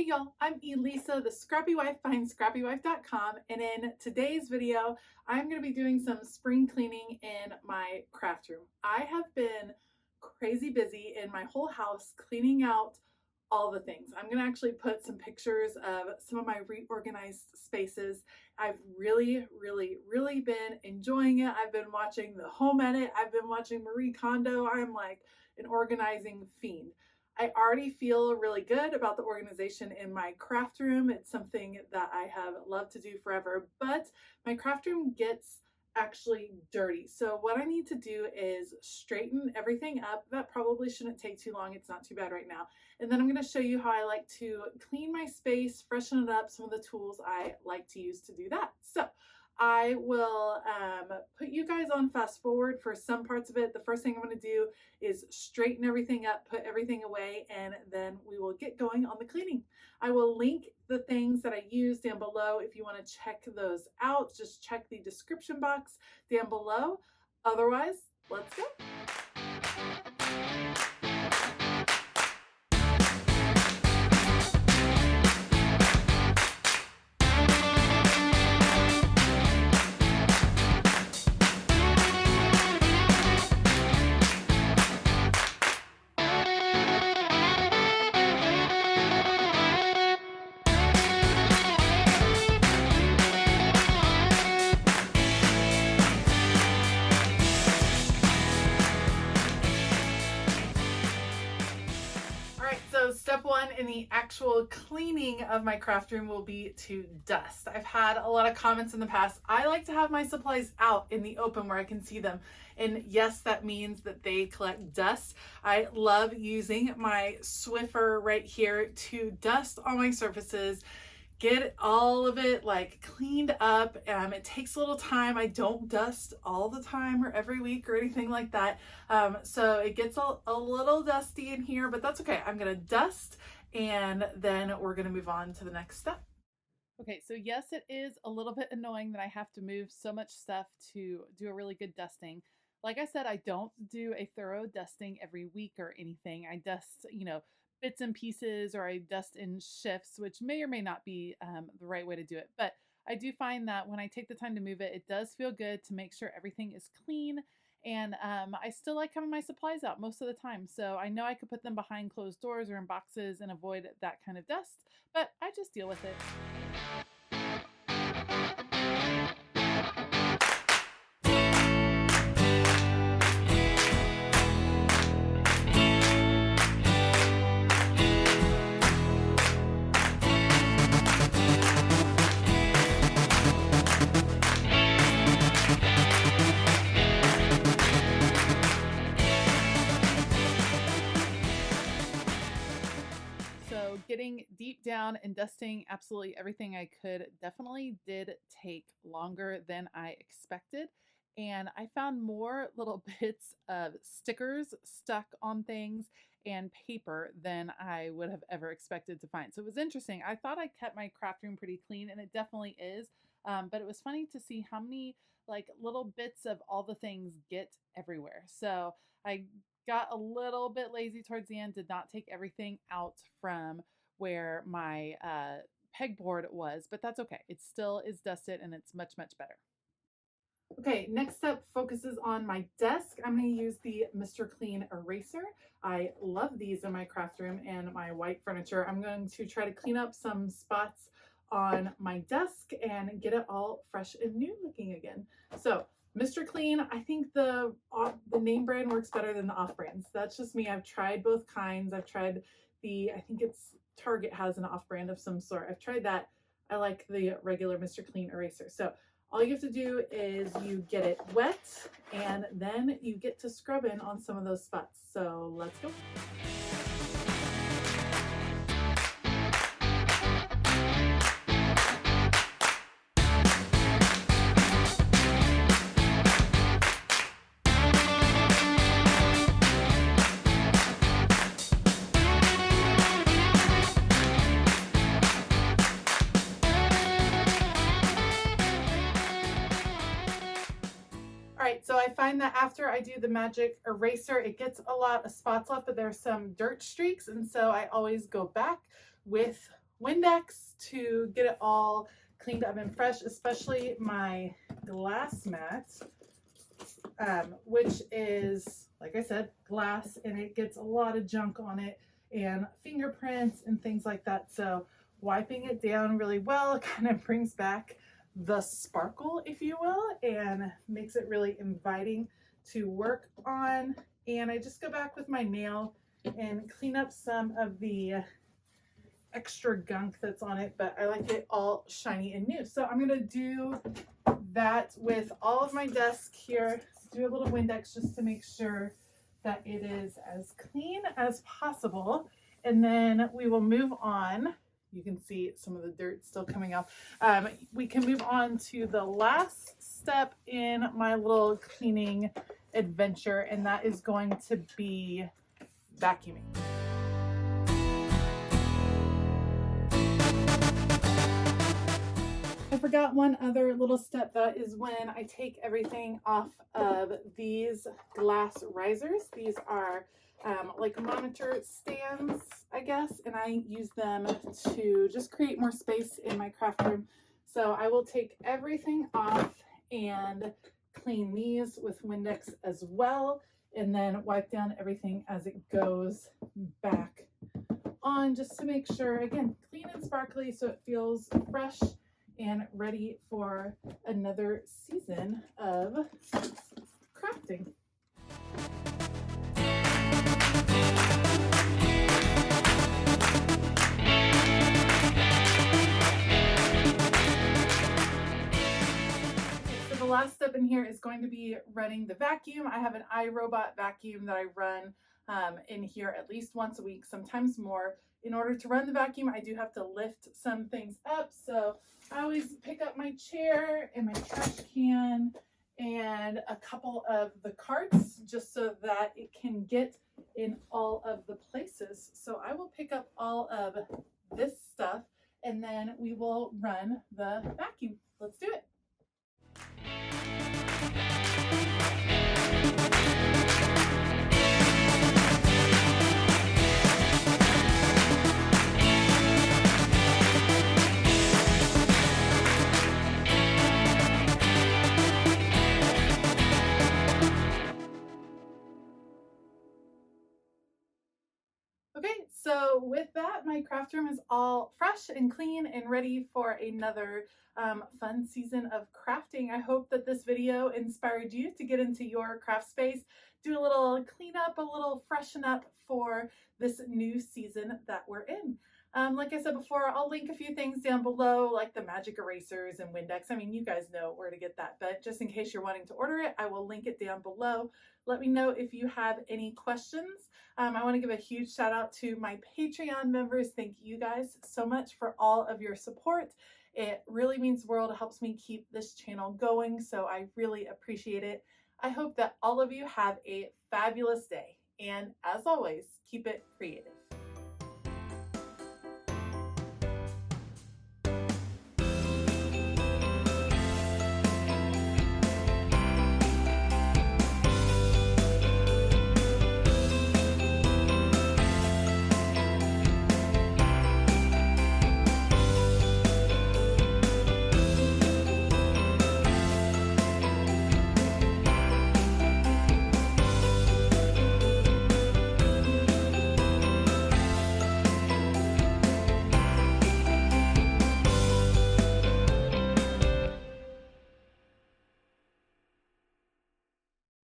Hey y'all, I'm Elisa, the Scrappy Wife behind ScrappyWife.com, and in today's video, I'm going to be doing some spring cleaning in my craft room. I have been crazy busy in my whole house cleaning out all the things. I'm going to actually put some pictures of some of my reorganized spaces. I've really been enjoying it. I've been watching The Home Edit. I've been watching Marie Kondo. I'm like an organizing fiend. I already feel really good about the organization in my craft room. It's something that I have loved to do forever, but my craft room gets actually dirty. So what I need to do is straighten everything up. That probably shouldn't take too long. It's not too bad right now. And then I'm going to show you how I like to clean my space, freshen it up, some of the tools I like to use to do that. So I will put you guys on fast forward for some parts of it. The first thing I'm going to do is straighten everything up, put everything away, and then we will get going on the cleaning. I will link the things that I use down below. If you want to check those out, just check the description box down below. Otherwise, let's go. So step one in the actual cleaning of my craft room will be to dust. I've had a lot of comments in the past. I like to have my supplies out in the open where I can see them. And yes, that means that they collect dust. I love using my Swiffer right here to dust all my surfaces, get all of it like cleaned up. It takes a little time. I don't dust all the time or every week or anything like that. So it gets a little dusty in here, but that's okay. I'm gonna dust and then we're gonna move on to the next step. Okay, so yes, it is a little bit annoying that I have to move so much stuff to do a really good dusting. Like I said, I don't do a thorough dusting every week or anything. I dust, bits and pieces, or I dust in shifts, which may or may not be the right way to do it. But I do find that when I take the time to move it, it does feel good to make sure everything is clean. And I still like having my supplies out most of the time. So I know I could put them behind closed doors or in boxes and avoid that kind of dust, but I just deal with it. Getting deep down and dusting absolutely everything I could definitely did take longer than I expected. And I found more little bits of stickers stuck on things and paper than I would have ever expected to find. So it was interesting. I thought I kept my craft room pretty clean, and it definitely is. But it was funny to see how many like little bits of all the things get everywhere. So I got a little bit lazy towards the end, did not take everything out from where my pegboard was, but that's okay. It still is dusted and it's much better. Okay, next step focuses on my desk. I'm going to use the Mr. Clean eraser. I love these in my craft room and my white furniture. I'm going to try to clean up some spots on my desk and get it all fresh and new looking again. So Mr. Clean, I think the name brand works better than the off brands. That's just me. I've tried both kinds. I've tried I think it's Target has an off brand of some sort. I've tried that. I like the regular Mr. Clean eraser. So all you have to do is you get it wet and then you get to scrub in on some of those spots. So let's go. So I find that after I do the magic eraser, it gets a lot of spots left, but there's some dirt streaks. And so I always go back with Windex to get it all cleaned up and fresh, especially my glass mat, which is, like I said, glass, and it gets a lot of junk on it and fingerprints and things like that. So wiping it down really well kind of brings back the sparkle, if you will, and makes it really inviting to work on. And I just go back with my nail and clean up some of the extra gunk that's on it, but I like it all shiny and new. So I'm gonna do that with all of my desk here, do a little Windex just to make sure that it is as clean as possible. And then we will move on. You can see some of the dirt still coming off. We can move on to the last step in my little cleaning adventure, and that is going to be vacuuming. I forgot one other little step. That is when I take everything off of these glass risers. These are like monitor stands, I guess, and I use them to just create more space in my craft room. So I will take everything off and clean these with Windex as well, and then wipe down everything as it goes back on, just to make sure, again, clean and sparkly so it feels fresh and ready for another season of crafting. So the last step in here is going to be running the vacuum. I have an iRobot vacuum that I run in here at least once a week, sometimes more. In order to run the vacuum, I do have to lift some things up. So I always pick up my chair and my trash can and a couple of the carts just so that it can get in all of the places. So I will pick up all of this stuff and then we will run the vacuum. Let's do it. Okay, so with that, my craft room is all fresh and clean and ready for another fun season of crafting. I hope that this video inspired you to get into your craft space, do a little cleanup, a little freshen up for this new season that we're in. Like I said before, I'll link a few things down below, like the magic erasers and Windex. I mean, you guys know where to get that, but just in case you're wanting to order it, I will link it down below. Let me know if you have any questions. I want to give a huge shout out to my Patreon members. Thank you guys so much for all of your support. It really means the world. It helps me keep this channel going, so I really appreciate it. I hope that all of you have a fabulous day, and as always, keep it creative.